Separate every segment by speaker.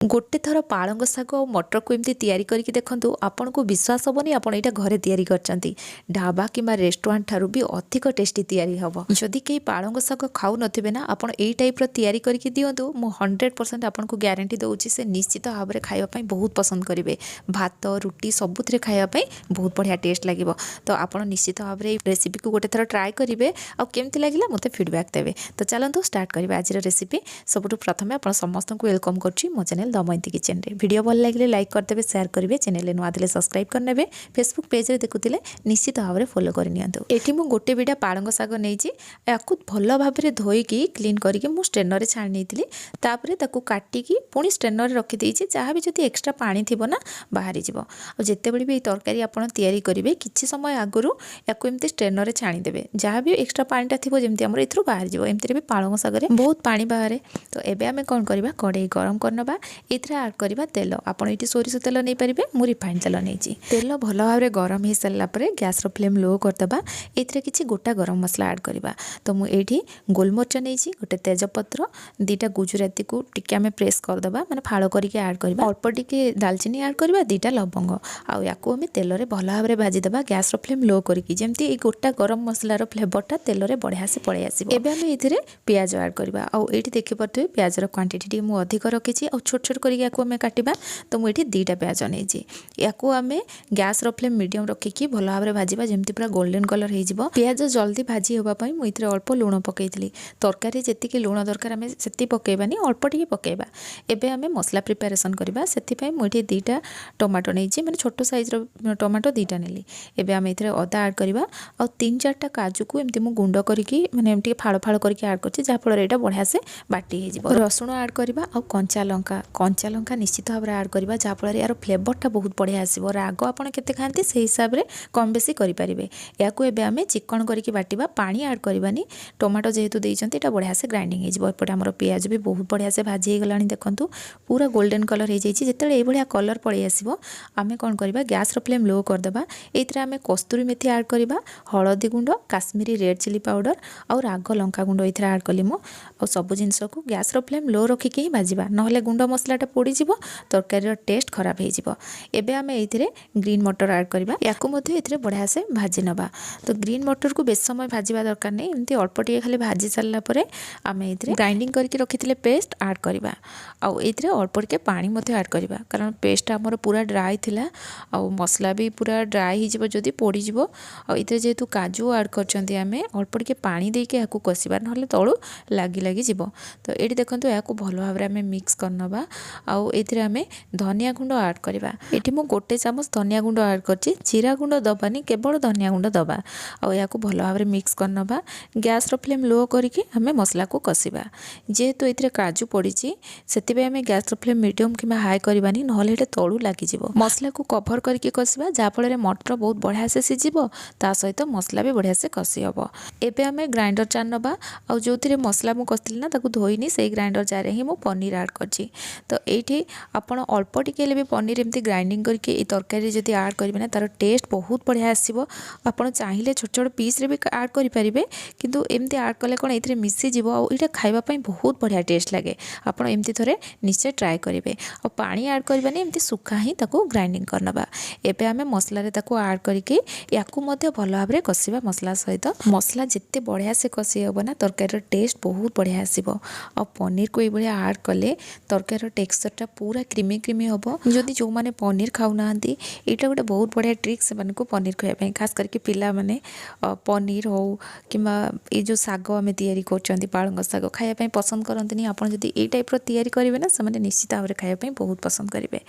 Speaker 1: गोटे थर पालंग शाग और मटर को एमती तैयारी करके देखंतु आपनको विश्वास हेनी आप एटा घरे तैयारी करचंती ढाबा किंबा रेस्टोरेंट ठारू भी अधिक टेस्टी तैयारी हबो। जदि केही पालंग शाग खाऊ नथिबे ना आपण एई टाइप रो तैयारी करके दियंतु मु 100% आपनको ग्यारंटी दउची से निश्चित भाव में खाइबा पई बहुत पसंद करिवे। भात रुटी सबुथिरे खाइबा पई बहुत बढ़िया टेस्ट लागिवो। तो आपण निश्चित भाव में रेसिपी को गोटे थर ट्राई करिवे आ केमती लागिला मते फीडबैक देबे। तो चलंतु स्टार्ट करिवे आज रेसिपी। सबुठु प्रथमे आपण समस्त को वेलकम करछि मो चैनल दमयंती किचन रे। वीडियो भल लगे लाइक करदेबे, शेयर करेंगे, चैनल नुआ दिले सब्सक्राइब करनेबे, फेसबुक पेज रे देखुतिले निश्चित भाव में फॉलो कर नियंतु। एठी मु गोटे बिडा पालंग शाग नैछि याकू भल भाव में धोईकी क्लीन करके मु स्ट्रेनर रे छाणी नेतिली। तापरे ताकू काटिकी पुणी स्ट्रेनर रे रखि देइछि। जहाँ भी जति एक्स्ट्रा पानी थिबो ना बाहरी जिवो। आ जेतेबेले भी तरकारी आपण तैयारी करिवे किछि समय आगरु याकू एमती स्ट्रेनर रे छाणी देबे। जहाँ भी एक्स्ट्रा पानीटा थिबो जेमती हमर इथरु बाहर जिवो। एमती भी पालंग शाग रे बहुत पानी बाहरे। तो एबे आमे कोन करबा कढ़ाई गरम करनबा एथरा ऐड करबा तेल। आपण एठी सोरिष तेल नै परिबे, मु रिफाइन तेल नैछि। तेल भल भाव में गरम हो सारा पर गैस रो फ्लेम लो करदबा। एथरे किछि गोटा गरम मसला ऐड करबा। तो मु एठी गोलमरिच नैछि, गोटे तेजपत्र, दीटा गुजराती को टिके आमे प्रेस करदबा माने फाळो करके ऐड करबा। अल्प टिके दालचीनी ऐड करबा, दीटा लवंग आ याकू आमे तेल रे भल भाव में भाजी दबा गैस रो फ्लेम लो करके। जेमती ए गोटा गरम मसला रो फ्लेवरटा तेल रे बढ़िया से पळै आसीबो। एबे आमे एथिरे प्याज ऐड करबा। आ एठी देखि परथि प्याज रो क्वांटिटी मु अधिक रखिछि आ छोट छोट करके याकू आमे काटिबा। तो मुझे दीटा प्याज नहीं याकू आमे गैस रो फ्लेम मीडियम रखिकी भल भाव में भाजवा जेमती पूरा गोल्डन कलर हो। प्याज जल्दी भाजी होगापाई मुझे अल्प लुण पकईली। तरकारी जी लुण दरकार आम से पकईबानी, अल्प टे पकईबा। एबे आमे मसला प्रिपेरेसन करबा। सेथिपाई मुझे दीटा टमाटो नहीं माने छोट साइज रो टमाटो दीटा नेली। एबे आमे इथरे अदा ऐड करबा और 3-4टा काजू को एमती मु गुंड करके माने एमती फाळ फाळ करके ऐड करछि जहा फल एटा बढ़िया से बाटी हे जिवो। रसुण ऐड करबा और कंचा लंका निश्चित भाव में ऐड करबा जहा फल यार फ्लेवरटा बहुत बढ़िया आसीबो। राग आपण केते खांती से हिसाब रे कम बेसी करि परिबे। याकू एबे आमे चिकन करके बाटिबा, पानी ऐड करबानी। टमाटो जेहेतु देइचंती एटा बढ़िया से ग्राइंडिंग हे जिवो। एपटे हमर प्याज भी बहुत बढ़िया से भाजी हे गलानी। देखंतु पूरा गोल्डन कलर हे जाइछि। जेतेले ए बढ़िया कलर पळै आसीबो आमे कोन करबा गैस रो फ्लेम लो कर देबा। एथिरे आमे कस्तूरी मेथी ऐड करबा, हळदी गुंड, काश्मीरी रेड चिली पाउडर और राग लंका गुंड एथिरे ऐड कली मु। और सब जिंस को गैस रो फ्लेम लो रखिके ही भाजीबा, नहले गुंड मसलाटा पोड़ी जिवो, तरकारी टेस्ट खराब हो जिवो। एबे आमे एथिरे ग्रीन मटर ऐड करबा। याकू मध्ये एथिरे बढ़िया से भाजी नबा। तो ग्रीन मटर को बेस समय भाजीबा दरकार नै, एमती अल्प टिके खाली भाजी सारला परे आमे एथिरे ग्राइंडिंग करके रखिथिले पेस्ट ऐड करबा। आ एथिरे अल्प टिके पानी मध्ये ऐड करबा कारण पेस्ट हमर पूरा ड्राई थिला आ मसला भी पूरा ड्राई हो जिवो जदी पोड़ी जिवो। आ एथिरे जेतु काजू ऐड करचंती आमे अल्प टिके पानी देके याकू कसिबा, नहले तळु लागी लागी जिवो। तो एठी देखंतु याकू भलो भाबरे आमे मिक्स करनबा। आ एथिरे आमे धनिया गुंड ऐड करबा। एठी मु गोटे चामच धनिया गुंड ऐड करछि, जीरा गुंड दबानी, केवल धनिया गुंड दबा। आ याकू भलो भाबरे मिक्स करनबा। गैस रो फ्लेम लो करके आमे मसला को कसिबा। जेहेतु एथिरे काजू पड़िछि सेतिबे आमे गैस रो फ्लेम मीडियम किबा हाई करबानी, नहले एटा तळु लागी जिवो। मसला को कवर करके कसिबा जा फल रे मटर बहुत बढ़िया से सिजिबो, ता सहित मसला भी बढ़िया से कसी हबो। एबे आमे ग्राइंडर जार नबा। आ जोथिरे मसला मु कसिली ना ताकू धोइनी, सेही ग्राइंडर जार रे ही मु पनीर ऐड करछि। तो एठी आपण अल्प टिके भी पनीर एमती ग्राइंडिंग करके ए तरकारी जदि ऐड करेंगे ना तार टेस्ट बहुत बढ़िया आसीबो। आपण चाहिए छोट छोट पीस रे भी ऐड करि परिबे, किंतु एमती ऐड कले कोन एथिरे मिसी जिवो आ एटा खाइबा पई बहुत बढ़िया टेस्ट लागे। आपण एमती थरे निश्चय ट्राई करिवे। आ पानी ऐड करबानी, एमती सुखा ही ताको ग्राइंडिंग करनबा। एबे आमे मसला रे ताको ऐड करके याकू मध्ये भलो भाबरे कसिबा मसला सहित। मसला जत्ते बढ़िया से कसी हबो ना तरकारी रो टेस्ट बहुत बढ़िया आसीबो। आ पनीर को ए बढ़िया ऐड कले तरकारी रो टेक्सचरटा पूरा क्रीमी क्रीमी हबो। जदि जो माने पनीर खाउ नाहंती एटा गोटे बहुत बढ़िया ट्रिक से माने को पनीर खाइबा पई, खास करके पिला माने पनीर हो किंबा ए जो साग आमे तैयारी करचंती पालंग साग खाइबा पई पसंद करंतनी। आपण जदि ए टाइप रो तैयारी करिवे ना से माने निश्चित भाबरे खाइबा पई बहुत पसंद करिवे।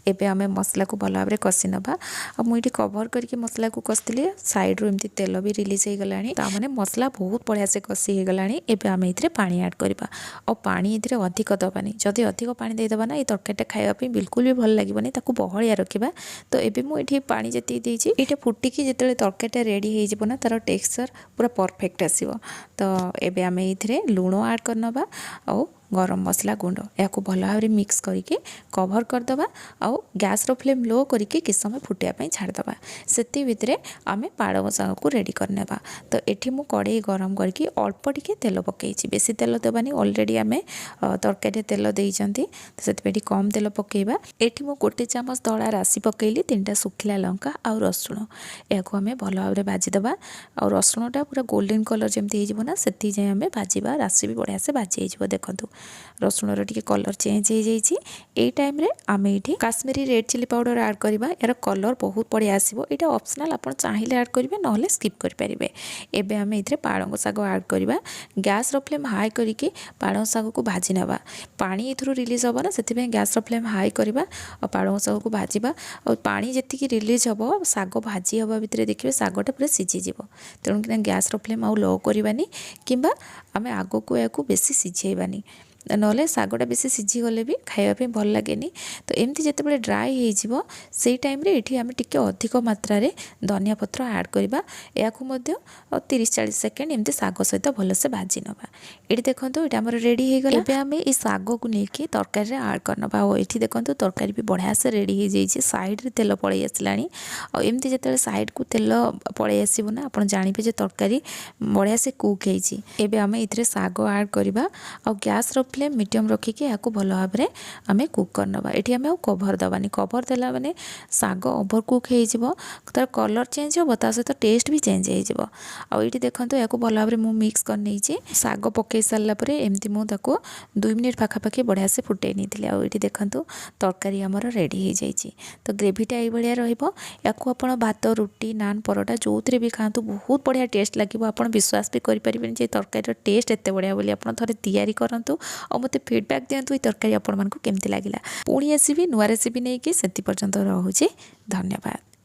Speaker 1: एबे आमे मसला को भलो भाबरे कसी नबा। आ मु एठी कवर करके मसला को कसतिले साइड रो एमती तेल भी रिलीज हे गलानी। ता माने मसला बहुत बढ़िया से कसी हे गलानी। एबे आमे इथरे पानी ऐड करबा। और पानी इथरे अधिक दबानी, जदि अधिक पानी दे दबा ना ए तरकारीटा खाइबा पई बिल्कुल भी भल लागिबनी, ताकू बहलिया रखिबा। तो एबे मु एठी पानी जति देइछि एटा फुटिकी जेतेले तरकारीटा रेडी हे जिवो ना तार टेक्सचर पूरा परफेक्ट आसीबो। तो एबे आमे इथरे लूण ऐड करनबा और गरम मसला गुंड या भल भाव मिक्स करके कवर करदे आउ गैस रो फ्लेम लो करके किस समय फुटापी छाड़दे से भितर आम पालंग शाग को रेडी करनेबा। तो ये मु कड़े गरम करके अल्प टिके तेल पकई बेसी तेल देवानी ऑलरेडी आम तरकारी तेल देइचंती तो से कम तेल पकेबा। एठी मु गोटे चामच धड़ा राशि पकेली 3टा सुखिला लंका आउ रसुण या आम भल भाव भाजीदे और रसुणटा पूरा गोल्डन कलर जमी होना से जाए आम भाजवा राशि भी बढ़िया से भाजी हो। देखो रसुणर टी कलर चेंज हो जाए टाइम आम ये Kashmiri red chilli powder add करवा यार कलर बहुत बढ़िया आसो। यहाँ ऑप्शनल आप चाहिए ऐड करेंगे ना स्किप करेंगे। एबे आम ये पालंग शाग ऐड करवा गैस रो फ्लेम हाई करके पालंग शाग को भाजी नवा पानी एथुरु रिलीज हम ना से गैस रो फ्लेम हाई करवा और पालंग शाग को भाजवा और पानी जी रिलीज हम शाग भाजी हवा भितर देखिए शागटा पूरा सीझीज तेणुक गैस रो फ्लेम आउ लो करवानी कि आम आग को या बेसी सीझेबानी ना शागटा बेसी सीझीगले भी खावाई भल लगे। तो एमती जिते ड्राए हो टाइम ये आम टे अधिक मात्रा धनिया पत्र ऐड करवा या 30-40 सेकेंड एमती शाग सहित भलसे भाजी नवा। ये देखो ये आम रेडी हो गला। एबे आम ये शाग को लेकिन तरकारी ऐड करनवा और ये देखो तरकारी भी बढ़िया से रेडी हो जाइए साइड रे तेल पड़े आसला और एमती जिते साइड को तेल पड़े आसो ना आप जानवे तरकारी बढ़िया से कुक होती। एबे आम ये शाग ऐड करवा और गैस रो फ्लेम मीडियम रखिकी या भल भाव में आम कुक करनवा। ये आम कभर दबानी कभर देला माने शाग ओभर कुक हो तार कलर चेंज हो सहित टेस्ट भी चेंज हो। ये देखो या भल भाव में मिक्स कर नहीं शाग पकई सारापर एमती मुझे 2 मिनिट पाखापाखि बढ़िया से फुटे नहीं। ये देखो तरकारी आमर रेडी हो जाए। तो ग्रेवीटा ये रहा भात रुटी नान परोटा जो थे भी खातु बहुत बढ़िया टेस्ट लगे। आप विश्वास भी करें तरकारी टेस्ट एत बढ़िया बोली आप थे तैयारी करूँ और मत फीडबैक दिंतु ये तरकारी आपण मानक केमती लगिला। पुणी आसबि नुआ रेसिपी नहीं कि से पर्यंत रोचे। धन्यवाद।